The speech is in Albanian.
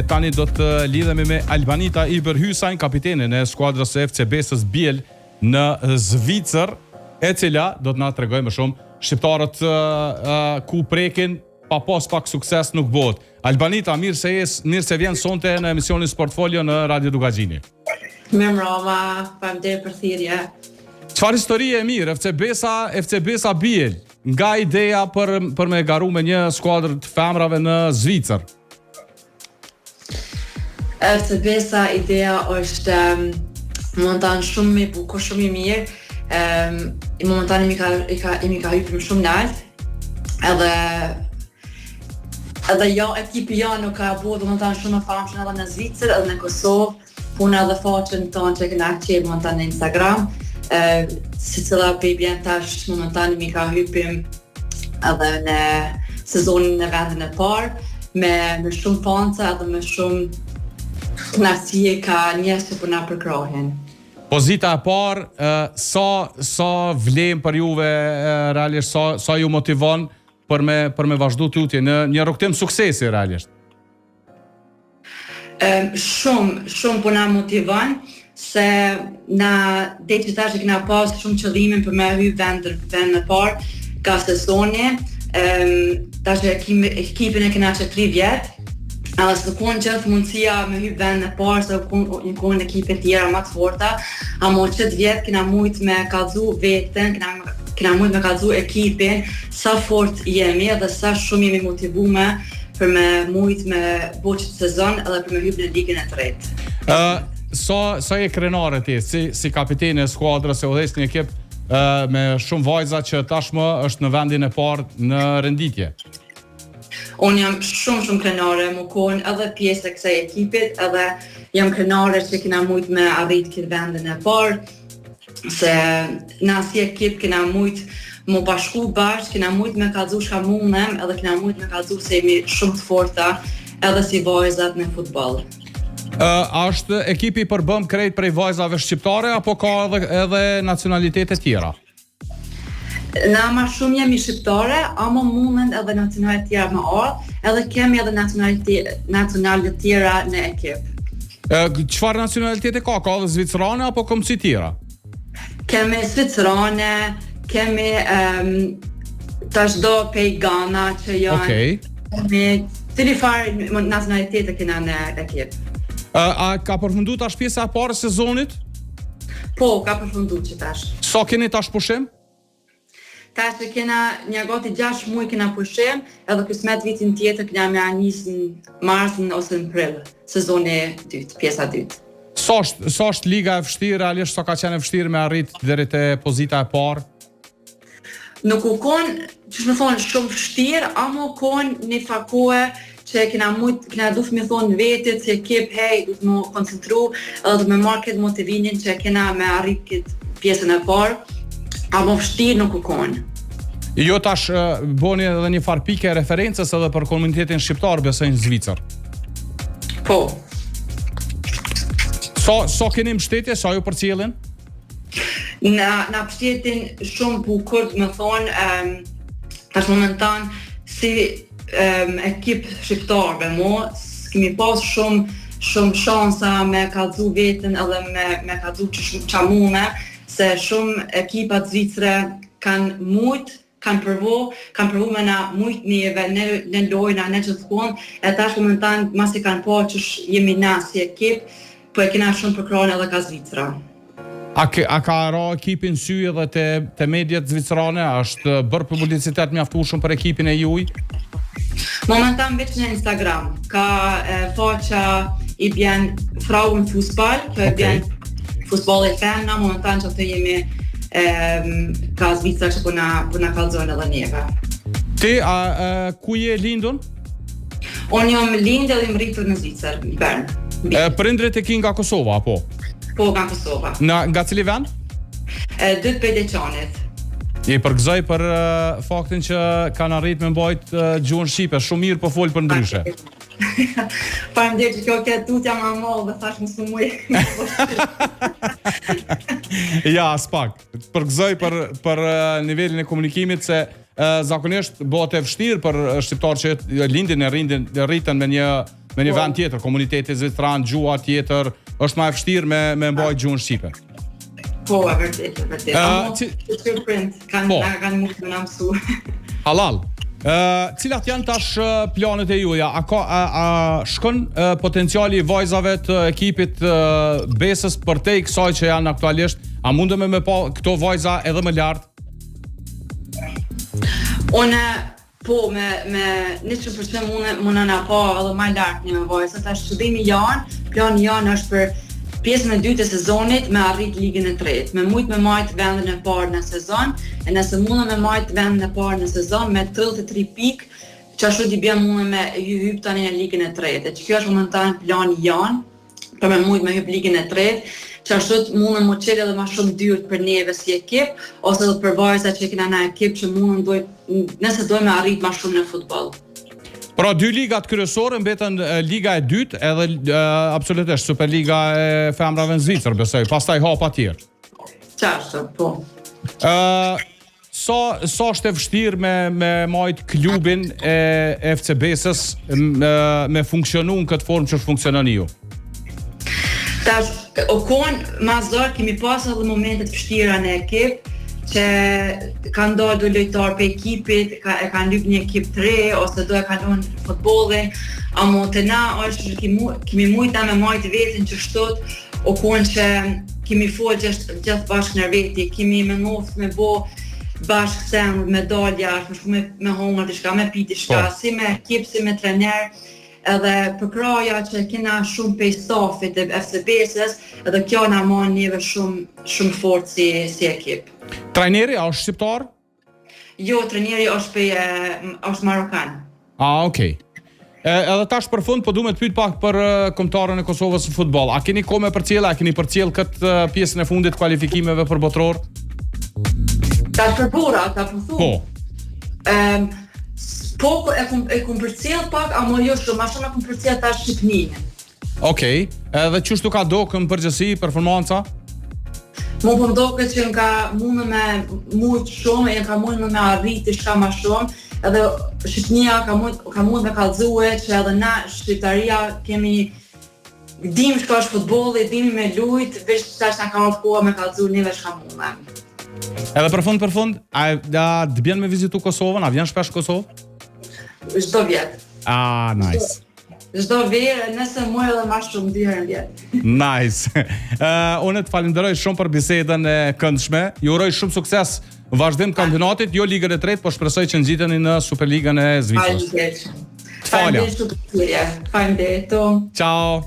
tani do të lidhemi me Albanita Iberhysajn, kapitenin e skuadrës së FCB-s Biel në Zvicër, e cila do të na tregojë më shumë. Shqiptarët ku prekin pa pas pak sukses nuk bëhet. Albanita, mirë se vjen sonte në emisionin Sportfolio në Radio Dugaxhini. Mirëmbrëma, faleminderit për thirrje. Çfarë historie e mirë, FCB-sa Biel, nga ideja për me garu me një skuadër të femrave në Zvicër? FCB-sa ideja është momentan shumë i bukur, shumë i mirë. Momentan imi ka hypur shumë lart. Edhe jo, ekipi jo nuk ka bëu momentan shumë e famshëm edhe në Zvicër, edhe në Kosovë. Puna edhe faqen tonë që këna qe momentan në Instagram. Si cila pejbjen tash momentan mi ka hypim edhe në sezonin në vendin e parë me shumë fanca edhe me shumë knaqësie ka njerëz që po na përkrahin. Pozita e parë, sa vlen për juve realisht, sa ju motivon për me vazhdu tutje në një rrugtim suksesi realisht? Shumë po na motivon se na deri tash kena pas shumë qëllimin për me hyj vend në parë ka sezoni. Tash ekipin e kena që 3 vjet. Edhe së konë gjithë mundësia me hyj vend në parë, se konë ekipe tjera më të forta, amo qëtë vjetë kena mujtë me kallëzu veten, kena mujtë me kallëzu ekipin, sa fort jemi edhe sa shumë jemi motivume për me mujtë me bo qëtë sezon edhe për me hyjë në ligën e tretë. Sa je krenare ti, si kapiteni e skuadrës e udhëheqës një ekip me shumë vajza që tashmë është në vendin e parë në renditje? Unë jam shumë krenare, më konë edhe pjesë e kësaj ekipit, edhe jam krenare që kena mujtë me arrit këtë vendin e parë, se na si ekip kena mujtë më bashku bashkë, kena mujtë me kallëzu shka mundem, edhe kena mujtë me kallëzu se jemi shumë të forta, edhe si vajzat në futboll. Është ekipi përbëm krejt prej vajzave shqiptare, apo ka edhe nacionalitete tjera? Na ma shumë jemi shqiptare, ama mundën edhe nacionalitet tjera më ardhë, edhe kemi edhe nacionalitet tjera në ekip. Çfarë nacionalitete ka? Ka edhe zvicrane apo komsi tjera? Kemi zvicrane, kemi tash do pej Ghana që janë. Kemi cili farë nacionalitete kena në ekip. A ka përfundu tash pjesa e parë sezonit? Po, ka përfundu që tash. Sa keni tash pushim? Tash që kena një gati 6 muaj kena pushim, edhe kismet vitin tjetër kena me anisë në marsën ose në prill, sezoni 2, pjesa 2. Sa është liga e vështirë, realisht sa ka qenë e vështirë me arrit deri te pozita e parë? Nuk u konë, që më thonë, shumë vështirë, ama u konë një fakohe që kena duhet me thonë vetit, që ekip, hej, duhet me koncentru, edhe duhet me marrë këtë motivimin që kena me arrit këtë pjesën e parë, ama vështirë nuk u konë. Jo tash boni edhe një farë pike referencës edhe për komunitetin shqiptar besoj në Zvicër? Po. Sa keni mbështetje, sa ju përcjellin? Na mbështetin shumë bukur, më thonë, tash momentan si ekip shqiptarëve kemi pas shumë shansa me kallëzu veten edhe me kallëzu çamune, se shumë ekipat zvicre kanë përvu me na mujt njëve, në lojna, në gjithkon, e tash momentan masi kanë po që jemi na si ekip, po e kena shumë përkrone edhe ka Zvicra. A ka ra ekipin sy edhe te mediat zvicrane? Është bërë publicitet mjaftueshëm për ekipin e juj? Momentan veç në Instagram, ka faqja i bjen Frauen Fußball, që i bjen futbolli femna, momentan që të jemi ka Zvicra që po na kallëzojnë edhe njeve. Ti, ku je lindun? Unë jam lindë dhe më rritur në Zvicër, në Bern. Prindrit e ki nga Kosova, apo? Po, nga Kosova. Nga cili vend? Dytë Pejdeqanit. I përgëzoj për faktin që kanë arrit me mbajt gjuhën shqipe, shumë mirë po fol për ndryshe. Faleminderit që kjo këtë tutja më mollë dhe thash mësu muj. Ja, s'pak. Përgëzoj për nivelin e komunikimit se zakonisht bëhet e vështirë për shqiptarë që lindin e rriten me një me një vend tjetër, komuniteti zvicran, gjuha tjetër, është më e vështirë me mbajt gjuhën shqipe. Po, e vërtet. Kanë mund të na mësu. Halal. Cilat janë tash planet e juaja? A shkon potenciali i vajzave të ekipit Besës për te i kësaj që janë aktualisht? A mundëm me pa këto vajza edhe më lart? Unë po me 100% mund na pa edhe më lart një vajza. Tash studimi plani janë është për pjesën e dytë e sezonit me arrit ligën e tretë, me mujt me majt vendin e parë në sezon, e nëse mundem me majt vendin e parë në sezon me 33 pikë, qashtu t'i bjem mundem me hyp tani në ligën e tretë. Që kjo është momentan plani janë, për me mujt me hyp ligën e tretë, qashtu mundem më qelë edhe ma shumë dyrt për neve si ekip, ose edhe për vajza që kena në ekip që mundem nëse dojmë me arrit ma shumë në futboll. Pra, 2 ligat kryesore mbeten liga e dytë edhe absolutisht Superliga e femrave në Zvicër, besoj, pastaj hapa tjerë. Qashtu, po. Sa është e vështirë me majt klubin e FC Besës me funksionu në këtë formë që funksionon ju? Tash, o konë ma zorë kemi pas edhe momentet vështira në ekip, që kanë ndodhur do lojtar për ekipit, e kanë lyp një ekip të re, ose do e kanë luajtur futbollin, ama të na është kemi mujta me majtë vetin që shtot, o konë që kemi folë gjithë bashkë në veti, kemi me ngoftë me bo bashkë sen, me dalja, me honger diçka, me pi diçka, si me ekip, si me trener, edhe për kraja që kena shumë pej stafit e FC Besës, edhe kjo na mon njëve shumë fort si ekip. Trajneri, a është shqiptar? Jo, trajneri është marokan. Okej. Edhe tash për fund, po du me të pyet pak për kombëtarën e Kosovës në futboll. A keni kohë me përcjell, a keni përcjell këtë pjesën e fundit kualifikimeve për botror? Tash për bura, ta po thu. Po. Po, e kum përcjell pak, ama jo shumë, ma shumë e kum përcjell tash Shqipninë. Okej. Edhe qështu ka dokën përgjësi, performanca? Mu po mdoket që nga mundë me mujt shumë, e ka mundë me arriti shka ma shumë, edhe Shqipnia ka mundë me kallëzue që edhe na Shqiptaria kemi dim shka është futbolli, dim me lujt, veç tash na ka ofkoa me kallëzu njëve shka mundë. Edhe për fund, a të bjen me vizitu Kosovën, a vjen shpesh Kosovë? Çdo vjet. Nice. Çdo verë, nëse më edhe ma shumë 2 herë në vjet. Nice. Unë të falenderoj shumë për bisedën e këndshme. Ju uroj shumë sukses në vazhdim të kampionatit, jo ligën e tretë, po shpresoj që ngjiteni në Superligën e Zvicrës. Faleminderit. Faleminderit. Ciao.